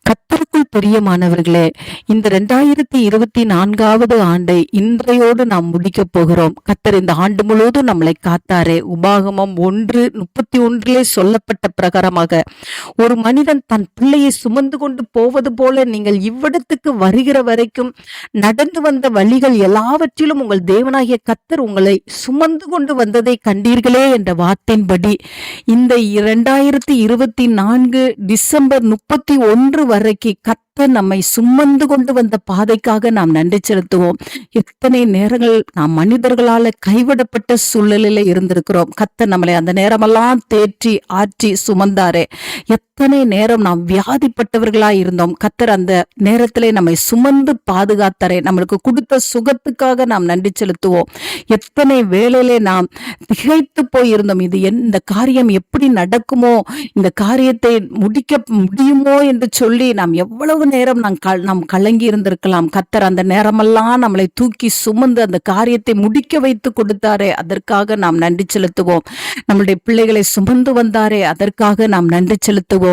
கர்த்தருக்குள் பிரியமானவர்களே, இந்த 2024வது ஆண்டை இன்றையோடு நாம் முடிக்கப் போகிறோம். கர்த்தர் இந்த ஆண்டு முழுவதும் நம்மளை காத்தாரே. உபாகமம் 1:31 சொல்லப்பட்ட பிரகாரமாக, ஒரு மனிதன் தன் பிள்ளையை சுமந்து கொண்டு போவது போல நீங்கள் இவ்விடத்துக்கு வருகிற வரைக்கும் நடந்து வந்த வழிகள் எல்லாவற்றிலும் உங்கள் தேவனாகிய கர்த்தர் உங்களை சுமந்து கொண்டு வந்ததை கண்டீர்களே என்ற வார்த்தையின்படி இந்த 2024 டிசம்பர் 31 வரைக்கு கர்த்தர் நம்மை சுமந்து கொண்டு வந்த பாதைக்காக நாம் நன்றி செலுத்துவோம். எத்தனை நேரங்கள் நாம் மனிதர்களால கைவிடப்பட்ட சூழ்நிலையில இருந்திருக்கிறோம். கர்த்தர் நம்மளை அந்த நேரமெல்லாம் தேற்றி ஆற்றி சுமந்தாரே. எத்தனை நேரம் நாம் வியாதிப்பட்டவர்களாய் இருந்தோம். கர்த்தர் அந்த நேரத்திலே நம்மை சுமந்து பாதுகாத்தாரே. நம்மளுக்கு கொடுத்த சுகத்துக்காக நாம் நன்றி செலுத்துவோம். எத்தனை வேளையிலே நாம் திகைத்து போயிருந்தோம். இந்த காரியம் எப்படி நடக்குமோ, இந்த காரியத்தை முடிக்க முடியுமோ என்று சொல்லி நாம் எவ்வளவு நேரம் நாம் கலங்கி இருந்திருக்கலாம். கர்த்தர் அந்த நேரமெல்லாம் நம்மளை தூக்கி சுமந்து அந்த காரியத்தை முடிக்க வைத்து கொடுத்தாரே, அதற்காக நாம் நன்றி செலுத்துவோம். நம்முடைய பிள்ளைகளை சுமந்து வந்தாரே, அதற்காக நாம் நன்றி செலுத்துவோம்.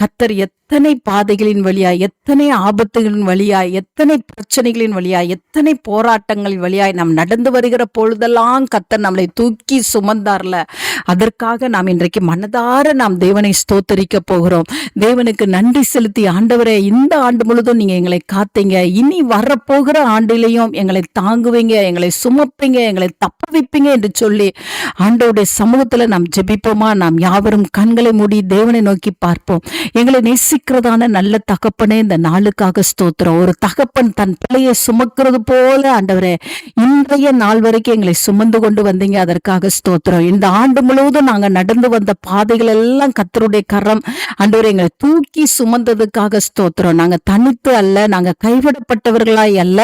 கர்த்தர் எத்தனை பாதைகளின் வழியாய், எத்தனை ஆபத்துகளின் வழியாய், எத்தனை பிரச்சனைகளின் வழியாய், எத்தனை போராட்டங்களின் வழியாய் நாம் நடந்து வருகிற பொழுதெல்லாம் கர்த்தர் நம்மளை தூக்கி சுமந்தார்ல, அதற்காக நாம் இன்றைக்கு மனதார நாம் தேவனை ஸ்தோத்தரிக்க போகிறோம். தேவனுக்கு நன்றி செலுத்தி, ஆண்டவரே இந்த ஆண்டு முழுதும் நீங்க எங்களை காத்தீங்க, இனி வரப்போகிற ஆண்டிலையும் எங்களை தாங்குவீங்க, எங்களை சுமப்பீங்க, எங்களை தப்ப வைப்பீங்க என்று சொல்லி ஆண்டவருடைய சமூகத்துல நாம் ஜெபிப்போமா? நாம் யாவரும் கண்களை மூடி தேவனை நோக்கி பார்ப்போம். எங்களை நேசிக்கிறதான நல்ல தகப்பனே, இந்த நாளுக்காக ஸ்தோத்திரம். ஒரு தகப்பன் தன் பிள்ளையை சுமக்கிறது போல ஆண்டவரே இன்றைய நாள் வரைக்கும் எங்களை சுமந்து கொண்டு வந்தீங்க, அதற்காக ஸ்தோத்திரம். இந்த ஆண்டு முழுவதும் நாங்க நடந்து வந்த பாதைகள் எல்லாம் கர்த்தருடைய கரம் ஆண்டவரே எங்களை தூக்கி சுமந்ததுக்காக ஸ்தோத்திரம். நாங்க தனித்து அல்ல, நாங்க கைவிடப்பட்டவர்களாய் அல்ல,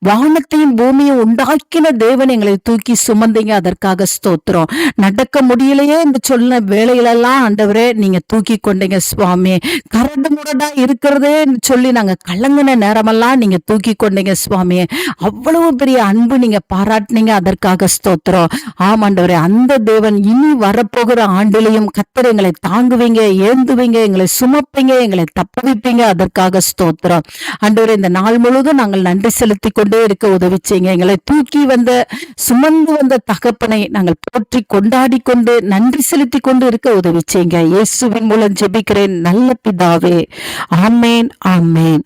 வானத்தையும் பூமியை உண்டாக்கின தேவன் எங்களை தூக்கி சுமந்தீங்க, அதற்காக ஸ்தோத்திரம். நடக்க முடியலையே என்று சொன்ன வேலைகளெல்லாம் ஆண்டவரே நீங்க தூக்கி கொண்டீங்க சுவாமி. கரடு முரடா இருக்கிறதே சொல்லி நாங்க கலங்கின நேரமெல்லாம் நீங்க தூக்கி கொண்டீங்க சுவாமி. அவ்வளவு பெரிய அன்பு நீங்க பாராட்டினீங்க, அதற்காக ஸ்தோத்திரம். ஆமாண்டவரே, அந்த தேவன் இனி வரப்போகிற ஆண்டிலையும் கர்த்தர் எங்களை தாங்குவீங்க, ஏந்துவீங்க, எங்களை சுமப்பீங்க, எங்களை தப்ப வைப்பீங்க, அதற்காக ஸ்தோத்திரம். ஆண்டவரே, இந்த நாள் முழுவதும் நாங்கள் நன்றி செலுத்தி கொண்டே இருக்க உதவிச்சீங்க. எங்களை தூக்கி வந்த சுமந்து வந்த தகப்பனை நாங்கள் போற்றி கொண்டாடி கொண்டு நன்றி செலுத்தி கொண்டு இருக்க உதவிச்சீங்க. இயேசுவின் மூலம் ஜெபிக்கிறேன் நல்ல பிதாவே. ஆமேன், ஆமேன்.